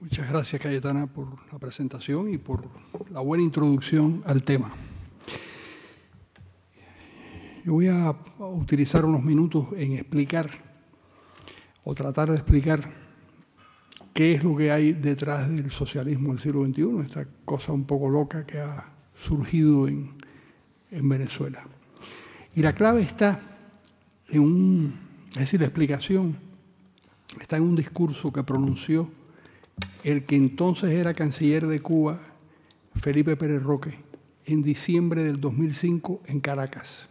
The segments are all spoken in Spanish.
Muchas gracias, Cayetana, por la presentación y por la buena introducción al tema. Yo voy a utilizar unos minutos en explicar o tratar de explicar qué es lo que hay detrás del socialismo del siglo XXI, esta cosa un poco loca que ha surgido en Venezuela. Y la clave está la explicación está en un discurso que pronunció el que entonces era canciller de Cuba, Felipe Pérez Roque, en diciembre del 2005 en Caracas.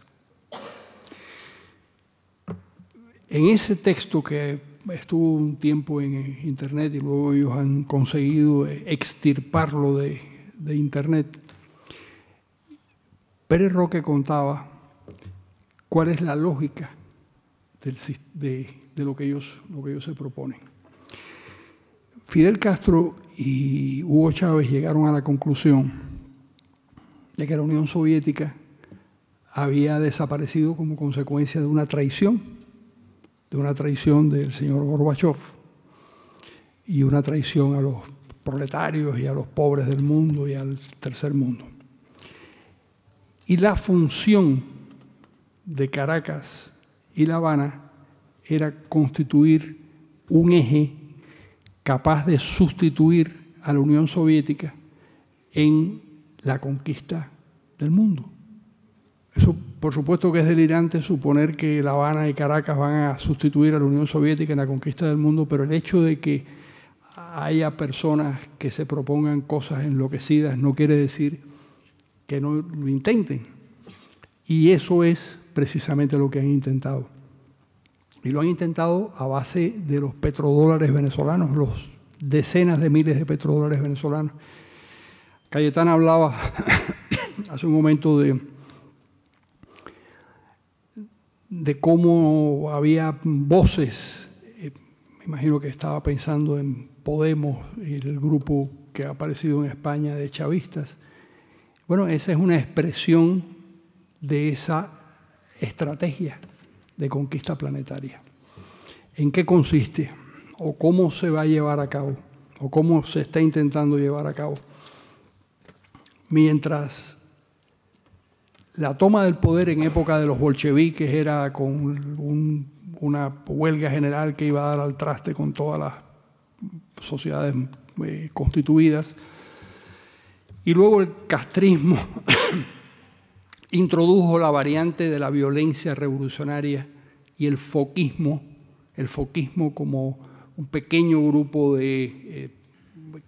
En ese texto, que estuvo un tiempo en Internet y luego ellos han conseguido extirparlo de Internet, Pérez Roque contaba cuál es la lógica de lo que ellos se proponen. Fidel Castro y Hugo Chávez llegaron a la conclusión de que la Unión Soviética había desaparecido como consecuencia de una traición del señor Gorbachov y una traición a los proletarios y a los pobres del mundo y al tercer mundo. Y la función de Caracas y La Habana era constituir un eje capaz de sustituir a la Unión Soviética en la conquista del mundo. Eso, por supuesto, que es delirante suponer que La Habana y Caracas van a sustituir a la Unión Soviética en la conquista del mundo, pero el hecho de que haya personas que se propongan cosas enloquecidas no quiere decir que no lo intenten. Y eso es precisamente lo que han intentado. Y lo han intentado a base de los petrodólares venezolanos, los decenas de miles de petrodólares venezolanos. Cayetana hablaba hace un momento de cómo había voces. Me imagino que estaba pensando en Podemos y el grupo que ha aparecido en España de chavistas. Bueno, esa es una expresión de esa estrategia de conquista planetaria. ¿En qué consiste? ¿O cómo se va a llevar a cabo? ¿O cómo se está intentando llevar a cabo? Mientras la toma del poder en época de los bolcheviques era con una huelga general que iba a dar al traste con todas las sociedades constituidas, y luego el castrismo introdujo la variante de la violencia revolucionaria y el foquismo como un pequeño grupo de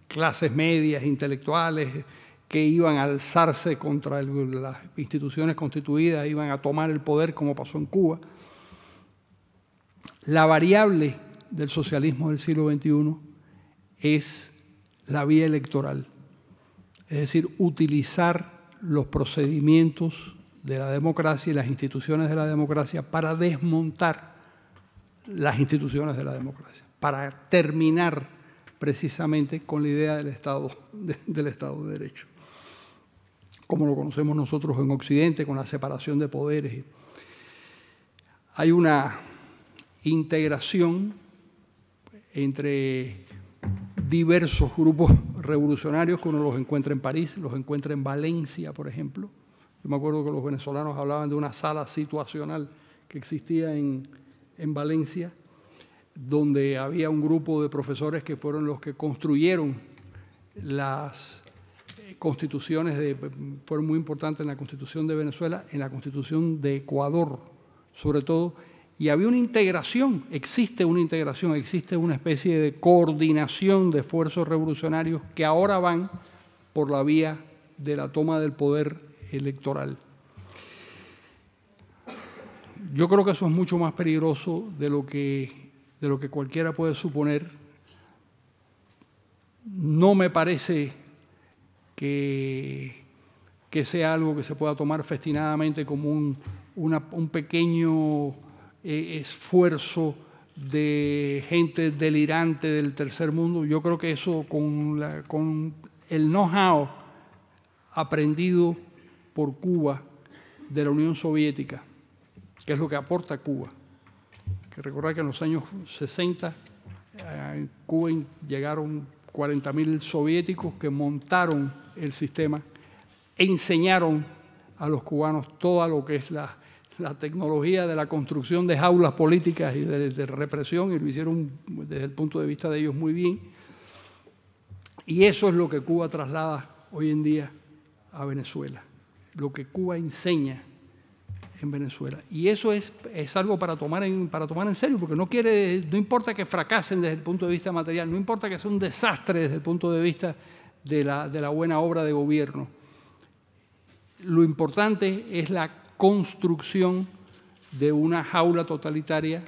clases medias, intelectuales, que iban a alzarse contra las instituciones constituidas, iban a tomar el poder como pasó en Cuba. La variable del socialismo del siglo XXI es la vía electoral, es decir, utilizar los procedimientos de la democracia y las instituciones de la democracia para desmontar las instituciones de la democracia, para terminar precisamente con la idea del Estado de Derecho, como lo conocemos nosotros en Occidente, con la separación de poderes. Hay una integración entre diversos grupos revolucionarios que uno los encuentra en París, los encuentra en Valencia, por ejemplo. Yo me acuerdo que los venezolanos hablaban de una sala situacional que existía en Valencia, donde había un grupo de profesores que fueron los que construyeron las constituciones, fueron muy importantes en la Constitución de Venezuela, en la Constitución de Ecuador, sobre todo. Y había una integración, existe una especie de coordinación de esfuerzos revolucionarios que ahora van por la vía de la toma del poder electoral. Yo creo que eso es mucho más peligroso de lo que cualquiera puede suponer. No me parece que sea algo que se pueda tomar festinadamente como un pequeño esfuerzo de gente delirante del tercer mundo. Yo creo que eso, con el know-how aprendido por Cuba de la Unión Soviética, que es lo que aporta Cuba, que recordar que en los años 60 en Cuba llegaron 40.000 soviéticos que montaron el sistema, enseñaron a los cubanos todo lo que es la tecnología de la construcción de jaulas políticas y de represión, y lo hicieron desde el punto de vista de ellos muy bien. Y eso es lo que Cuba traslada hoy en día a Venezuela, lo que Cuba enseña en Venezuela. Y eso es algo para tomar en serio, porque no importa que fracasen desde el punto de vista material, no importa que sea un desastre desde el punto de vista de la buena obra de gobierno. Lo importante es la construcción de una jaula totalitaria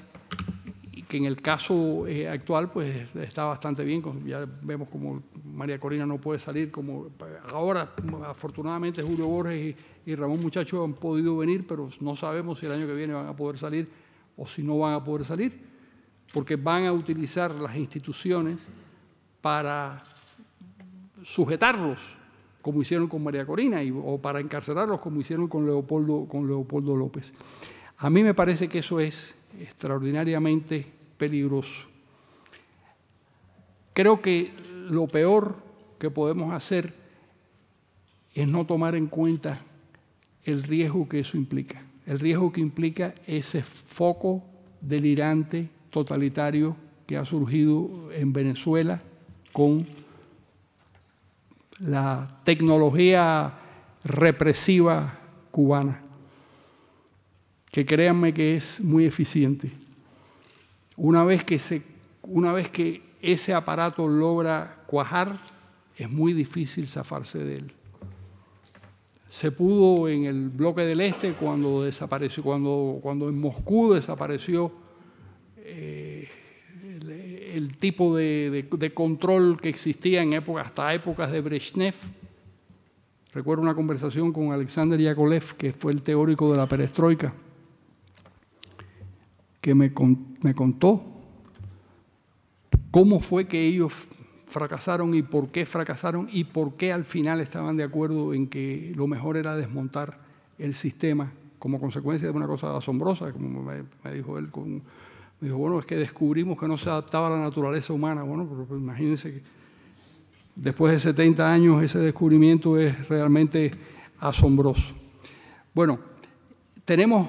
que en el caso actual pues está bastante bien. Ya vemos como María Corina no puede salir, como ahora afortunadamente Julio Borges y Ramón Muchacho han podido venir, pero no sabemos si el año que viene van a poder salir o si no van a poder salir, porque van a utilizar las instituciones para sujetarlos, como hicieron con María Corina, o para encarcelarlos, como hicieron con Leopoldo López. A mí me parece que eso es extraordinariamente peligroso. Creo que lo peor que podemos hacer es no tomar en cuenta el riesgo que eso implica. El riesgo que implica ese foco delirante, totalitario, que ha surgido en Venezuela con la tecnología represiva cubana, que créanme que es muy eficiente. Una vez que ese aparato logra cuajar, es muy difícil zafarse de él. Se pudo en el bloque del Este cuando desapareció, cuando en Moscú desapareció el tipo de control que existía hasta épocas de Brezhnev. Recuerdo una conversación con Alexander Yakovlev, que fue el teórico de la perestroika, que me contó cómo fue que ellos fracasaron y por qué al final estaban de acuerdo en que lo mejor era desmontar el sistema como consecuencia de una cosa asombrosa, como me dijo él. Me dijo, bueno, es que descubrimos que no se adaptaba a la naturaleza humana. Bueno, pero imagínense que después de 70 años ese descubrimiento es realmente asombroso. Bueno, tenemos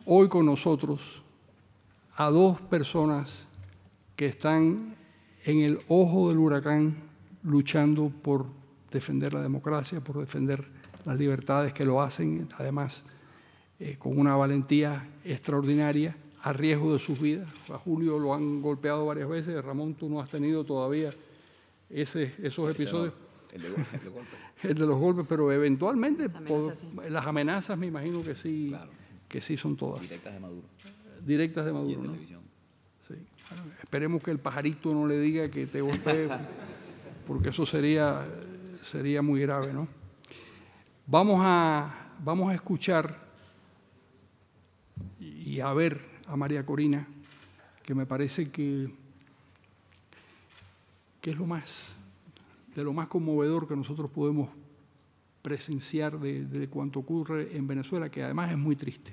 hoy con nosotros a dos personas que están en el ojo del huracán luchando por defender la democracia, por defender las libertades, que lo hacen además con una valentía extraordinaria, a riesgo de sus vidas. A Julio lo han golpeado varias veces. Ramón, tú no has tenido todavía esos episodios. No, el de golpes. El de los golpes, pero eventualmente sí. las amenazas me imagino que sí, claro, que sí son todas. directas de Maduro. Directas de Maduro, Y en ¿no? televisión. Sí. Bueno, esperemos que el pajarito no le diga que te golpee, porque eso sería muy grave, ¿no? Vamos a escuchar y a ver a María Corina, que me parece que es lo más conmovedor que nosotros podemos presenciar de cuanto ocurre en Venezuela, que además es muy triste.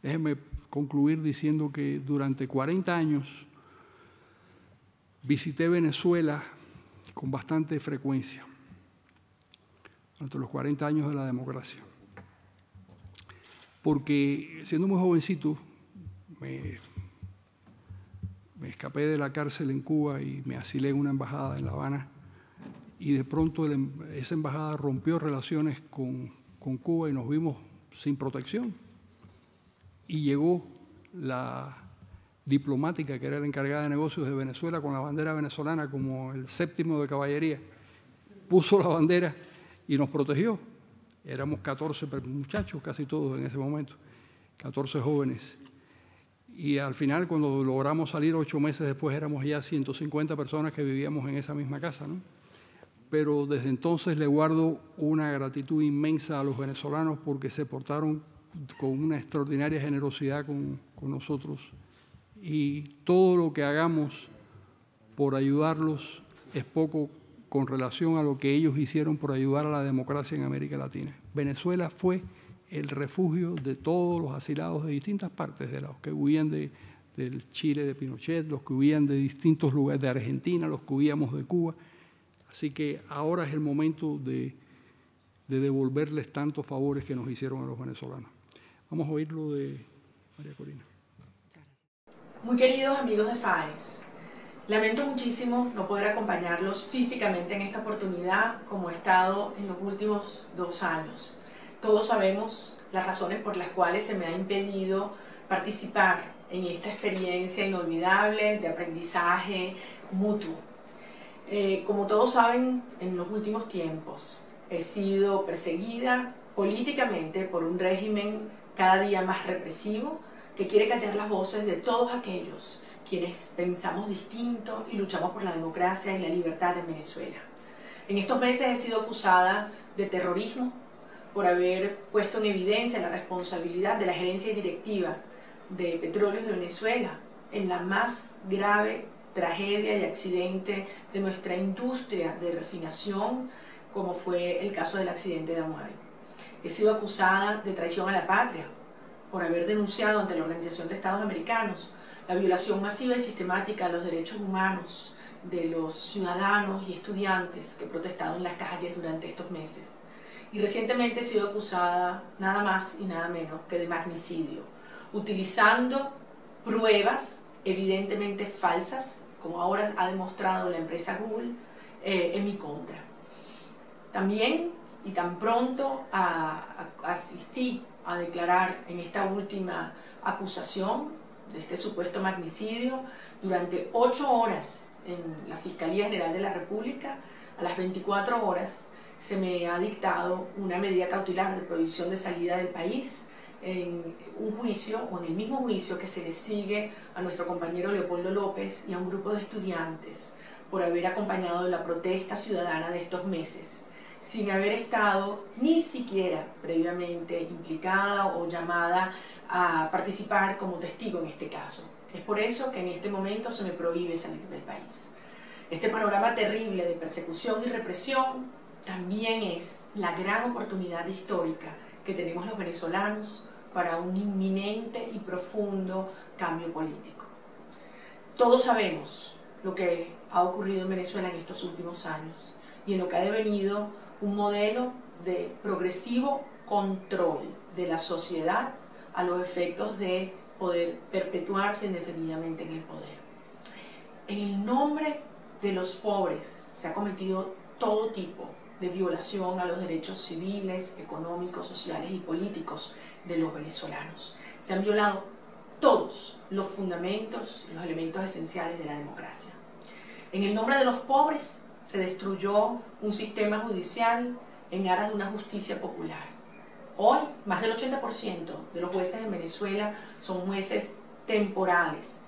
Déjenme concluir diciendo que durante 40 años visité Venezuela con bastante frecuencia, durante los 40 años de la democracia. Porque siendo muy jovencito, me escapé de la cárcel en Cuba y me asilé en una embajada en La Habana, y de pronto esa embajada rompió relaciones con Cuba y nos vimos sin protección. Y llegó la diplomática, que era la encargada de negocios de Venezuela, con la bandera venezolana como el séptimo de caballería. Puso la bandera y nos protegió. Éramos 14 muchachos, casi todos en ese momento, 14 jóvenes. Y al final, cuando logramos salir 8 meses después, éramos ya 150 personas que vivíamos en esa misma casa, ¿no? Pero desde entonces le guardo una gratitud inmensa a los venezolanos porque se portaron con una extraordinaria generosidad con nosotros. Y todo lo que hagamos por ayudarlos es poco con relación a lo que ellos hicieron por ayudar a la democracia en América Latina. Venezuela fue el refugio de todos los asilados de distintas partes, de los que huían de del Chile de Pinochet, los que huían de distintos lugares de Argentina, los que huíamos de Cuba. Así que ahora es el momento de devolverles tantos favores que nos hicieron a los venezolanos. Vamos a oír lo de María Corina. Muy queridos amigos de FAES, lamento muchísimo no poder acompañarlos físicamente en esta oportunidad como he estado en los últimos 2 años. Todos sabemos las razones por las cuales se me ha impedido participar en esta experiencia inolvidable de aprendizaje mutuo. Como todos saben, en los últimos tiempos he sido perseguida políticamente por un régimen cada día más represivo que quiere callar las voces de todos aquellos quienes pensamos distinto y luchamos por la democracia y la libertad en Venezuela. En estos meses he sido acusada de terrorismo por haber puesto en evidencia la responsabilidad de la gerencia directiva de Petróleos de Venezuela en la más grave tragedia y accidente de nuestra industria de refinación, como fue el caso del accidente de Amuay. He sido acusada de traición a la patria por haber denunciado ante la Organización de Estados Americanos la violación masiva y sistemática de los derechos humanos de los ciudadanos y estudiantes que protestaron en las calles durante estos meses. Y recientemente he sido acusada nada más y nada menos que de magnicidio, utilizando pruebas evidentemente falsas, como ahora ha demostrado la empresa Google, en mi contra. También, y tan pronto asistí a declarar en esta última acusación de este supuesto magnicidio, durante 8 horas en la Fiscalía General de la República, a las 24 horas se me ha dictado una medida cautelar de prohibición de salida del país en un juicio, o en el mismo juicio que se le sigue a nuestro compañero Leopoldo López y a un grupo de estudiantes por haber acompañado la protesta ciudadana de estos meses, sin haber estado ni siquiera previamente implicada o llamada a participar como testigo en este caso. Es por eso que en este momento se me prohíbe salir del país. Este panorama terrible de persecución y represión también es la gran oportunidad histórica que tenemos los venezolanos para un inminente y profundo cambio político. Todos sabemos lo que ha ocurrido en Venezuela en estos últimos años y en lo que ha devenido un modelo de progresivo control de la sociedad a los efectos de poder perpetuarse indefinidamente en el poder. En el nombre de los pobres se ha cometido todo tipo de violación a los derechos civiles, económicos, sociales y políticos de los venezolanos. Se han violado todos los fundamentos, los elementos esenciales de la democracia. En el nombre de los pobres se destruyó un sistema judicial en aras de una justicia popular. Hoy, más del 80% de los jueces en Venezuela son jueces temporales,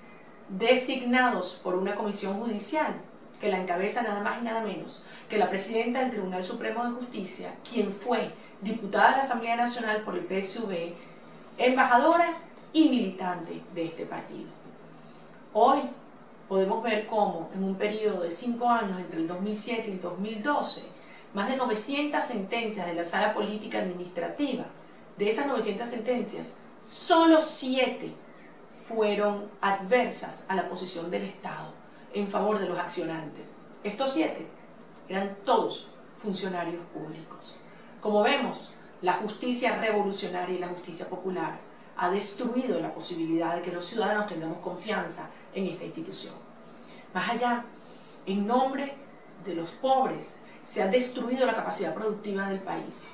designados por una comisión judicial que la encabeza nada más y nada menos que la presidenta del Tribunal Supremo de Justicia, quien fue diputada de la Asamblea Nacional por el PSV, embajadora y militante de este partido. Hoy podemos ver cómo en un periodo de 5 años, entre el 2007 y el 2012, más de 900 sentencias de la Sala Política Administrativa, de esas 900 sentencias, solo 7 fueron adversas a la posición del Estado en favor de los accionantes. Estos 7 eran todos funcionarios públicos. Como vemos, la justicia revolucionaria y la justicia popular ha destruido la posibilidad de que los ciudadanos tengamos confianza en esta institución. Más allá, en nombre de los pobres, se ha destruido la capacidad productiva del país,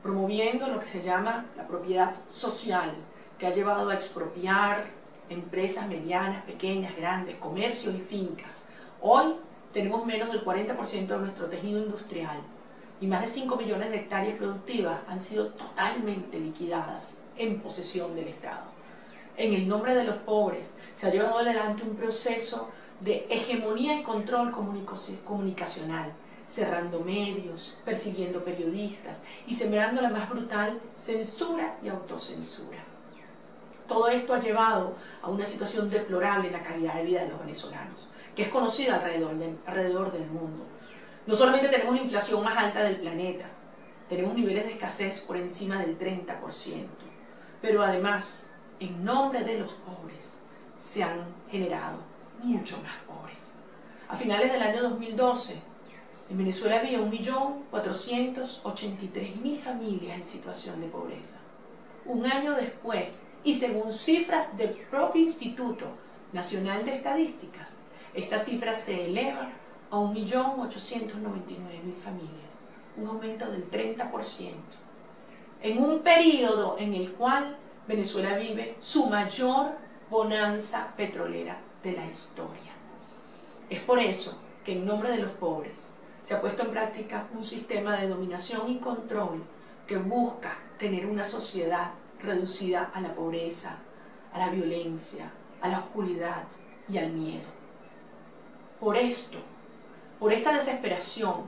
promoviendo lo que se llama la propiedad social, que ha llevado a expropiar empresas medianas, pequeñas, grandes, comercios y fincas. Hoy tenemos menos del 40% de nuestro tejido industrial y más de 5 millones de hectáreas productivas han sido totalmente liquidadas en posesión del Estado. En el nombre de los pobres se ha llevado adelante un proceso de hegemonía y control comunicacional, cerrando medios, persiguiendo periodistas y sembrando la más brutal censura y autocensura. Todo esto ha llevado a una situación deplorable en la calidad de vida de los venezolanos, que es conocida alrededor del mundo. No solamente tenemos la inflación más alta del planeta, tenemos niveles de escasez por encima del 30%, pero además, en nombre de los pobres, se han generado mucho más pobres. A finales del año 2012, en Venezuela había 1.483.000 familias en situación de pobreza. Un año después, y según cifras del propio Instituto Nacional de Estadísticas, esta cifra se eleva a 1.899.000 familias, un aumento del 30%, en un periodo en el cual Venezuela vive su mayor bonanza petrolera de la historia. Es por eso que en nombre de los pobres se ha puesto en práctica un sistema de dominación y control que busca tener una sociedad reducida a la pobreza, a la violencia, a la oscuridad y al miedo. Por esto, por esta desesperación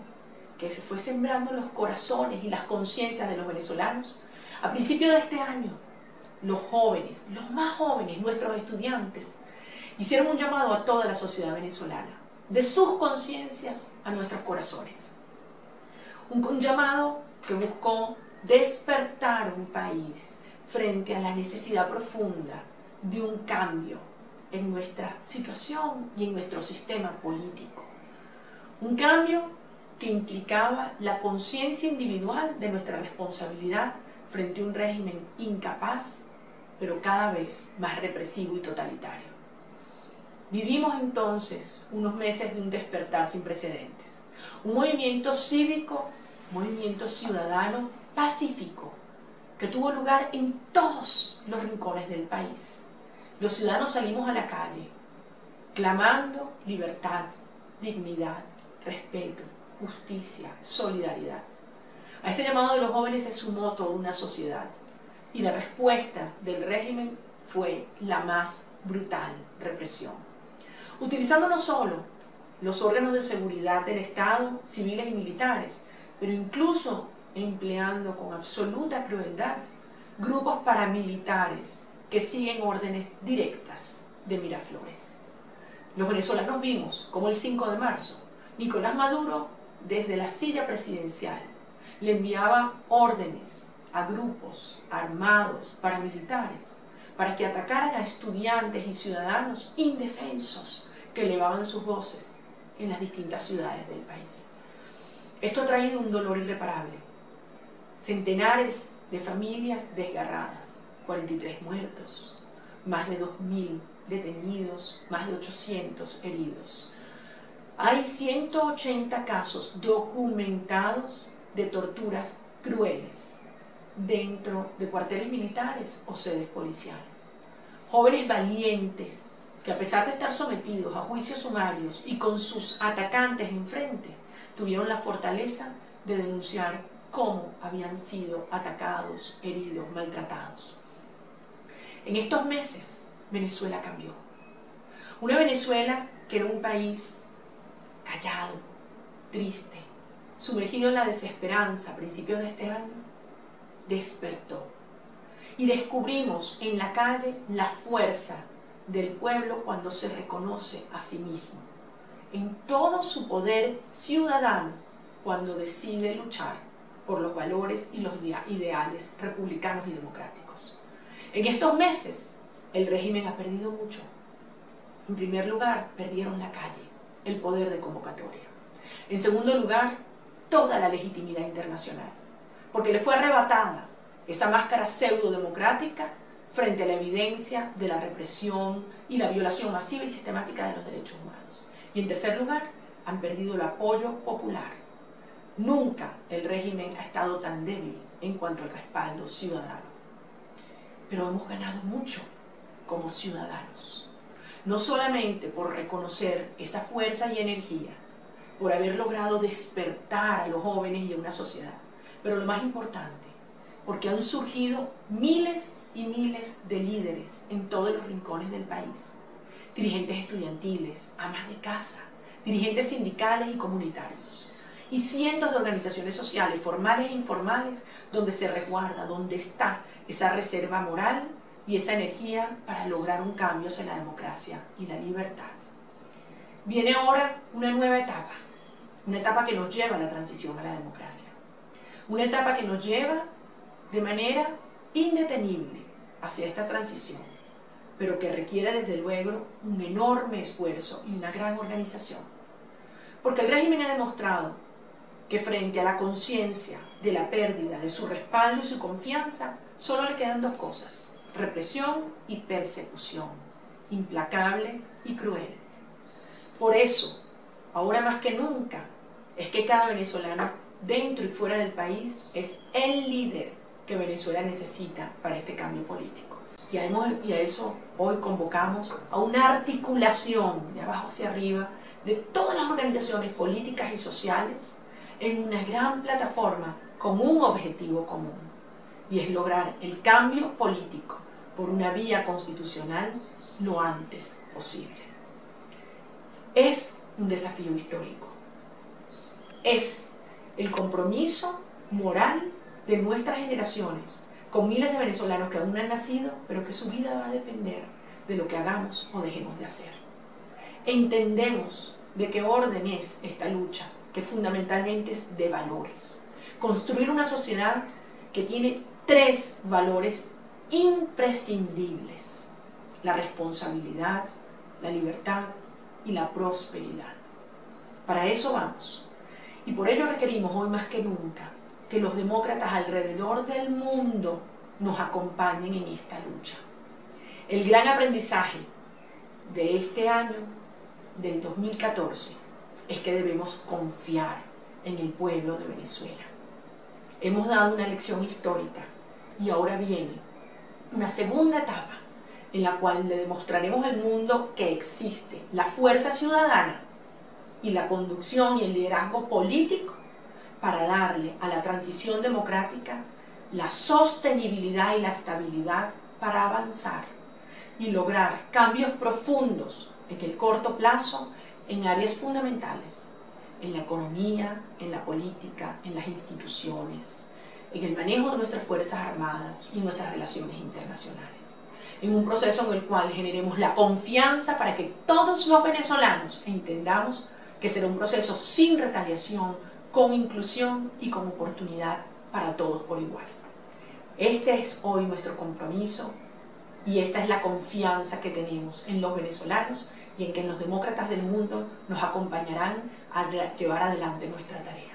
que se fue sembrando en los corazones y las conciencias de los venezolanos, a principios de este año, los jóvenes, los más jóvenes, nuestros estudiantes, hicieron un llamado a toda la sociedad venezolana, de sus conciencias a nuestros corazones. Un llamado que buscó despertar un país frente a la necesidad profunda de un cambio en nuestra situación y en nuestro sistema político. Un cambio que implicaba la conciencia individual de nuestra responsabilidad frente a un régimen incapaz, pero cada vez más represivo y totalitario. Vivimos entonces unos meses de un despertar sin precedentes, un movimiento cívico, un movimiento ciudadano pacífico, que tuvo lugar en todos los rincones del país. Los ciudadanos salimos a la calle, clamando libertad, dignidad, respeto, justicia, solidaridad. A este llamado de los jóvenes se sumó toda una sociedad, y la respuesta del régimen fue la más brutal represión. Utilizando no solo los órganos de seguridad del Estado, civiles y militares, pero incluso empleando con absoluta crueldad grupos paramilitares que siguen órdenes directas de Miraflores. Los venezolanos vimos como el 5 de marzo, Nicolás Maduro, desde la silla presidencial, le enviaba órdenes a grupos armados, paramilitares, para que atacaran a estudiantes y ciudadanos indefensos que elevaban sus voces en las distintas ciudades del país. Esto ha traído un dolor irreparable. Centenares de familias desgarradas, 43 muertos, más de 2.000 detenidos, más de 800 heridos. Hay 180 casos documentados de torturas crueles dentro de cuarteles militares o sedes policiales. Jóvenes valientes que, a pesar de estar sometidos a juicios sumarios y con sus atacantes enfrente, tuvieron la fortaleza de denunciar cómo habían sido atacados, heridos, maltratados. En estos meses, Venezuela cambió. Una Venezuela que era un país callado, triste, sumergido en la desesperanza a principios de este año, despertó. Y descubrimos en la calle la fuerza del pueblo cuando se reconoce a sí mismo, en todo su poder ciudadano, cuando decide luchar por los valores y los ideales republicanos y democráticos. En estos meses, el régimen ha perdido mucho. En primer lugar, perdieron la calle, el poder de convocatoria. En segundo lugar, toda la legitimidad internacional, porque le fue arrebatada esa máscara pseudo-democrática frente a la evidencia de la represión y la violación masiva y sistemática de los derechos humanos. Y en tercer lugar, han perdido el apoyo popular. Nunca el régimen ha estado tan débil en cuanto al respaldo ciudadano. Pero hemos ganado mucho como ciudadanos. No solamente por reconocer esa fuerza y energía, por haber logrado despertar a los jóvenes y a una sociedad, pero lo más importante, porque han surgido miles y miles de líderes en todos los rincones del país. Dirigentes estudiantiles, amas de casa, dirigentes sindicales y comunitarios. Y cientos de organizaciones sociales, formales e informales, donde se resguarda, donde está esa reserva moral y esa energía para lograr un cambio hacia la democracia y la libertad. Viene ahora una nueva etapa, una etapa que nos lleva a la transición a la democracia. Una etapa que nos lleva de manera indetenible hacia esta transición, pero que requiere desde luego un enorme esfuerzo y una gran organización. Porque el régimen ha demostrado que frente a la conciencia de la pérdida de su respaldo y su confianza, solo le quedan dos cosas: represión y persecución, implacable y cruel. Por eso, ahora más que nunca, es que cada venezolano, dentro y fuera del país, es el líder que Venezuela necesita para este cambio político. Y a eso hoy convocamos a una articulación de abajo hacia arriba de todas las organizaciones políticas y sociales en una gran plataforma con un objetivo común, y es lograr el cambio político por una vía constitucional lo antes posible. Es un desafío histórico. Es el compromiso moral de nuestras generaciones con miles de venezolanos que aún no han nacido, pero que su vida va a depender de lo que hagamos o dejemos de hacer. Entendemos de qué orden es esta lucha, que fundamentalmente es de valores. Construir una sociedad que tiene 3 valores imprescindibles: la responsabilidad, la libertad y la prosperidad. Para eso vamos. Y por ello requerimos hoy más que nunca que los demócratas alrededor del mundo nos acompañen en esta lucha. El gran aprendizaje de este año, del 2014, es que debemos confiar en el pueblo de Venezuela. Hemos dado una lección histórica y ahora viene una segunda etapa en la cual le demostraremos al mundo que existe la fuerza ciudadana y la conducción y el liderazgo político para darle a la transición democrática la sostenibilidad y la estabilidad para avanzar y lograr cambios profundos en el corto plazo en áreas fundamentales: en la economía, en la política, en las instituciones, en el manejo de nuestras fuerzas armadas y nuestras relaciones internacionales. En un proceso en el cual generemos la confianza para que todos los venezolanos entendamos que será un proceso sin retaliación, con inclusión y con oportunidad para todos por igual. Este es hoy nuestro compromiso y esta es la confianza que tenemos en los venezolanos y en que los demócratas del mundo nos acompañarán a llevar adelante nuestra tarea.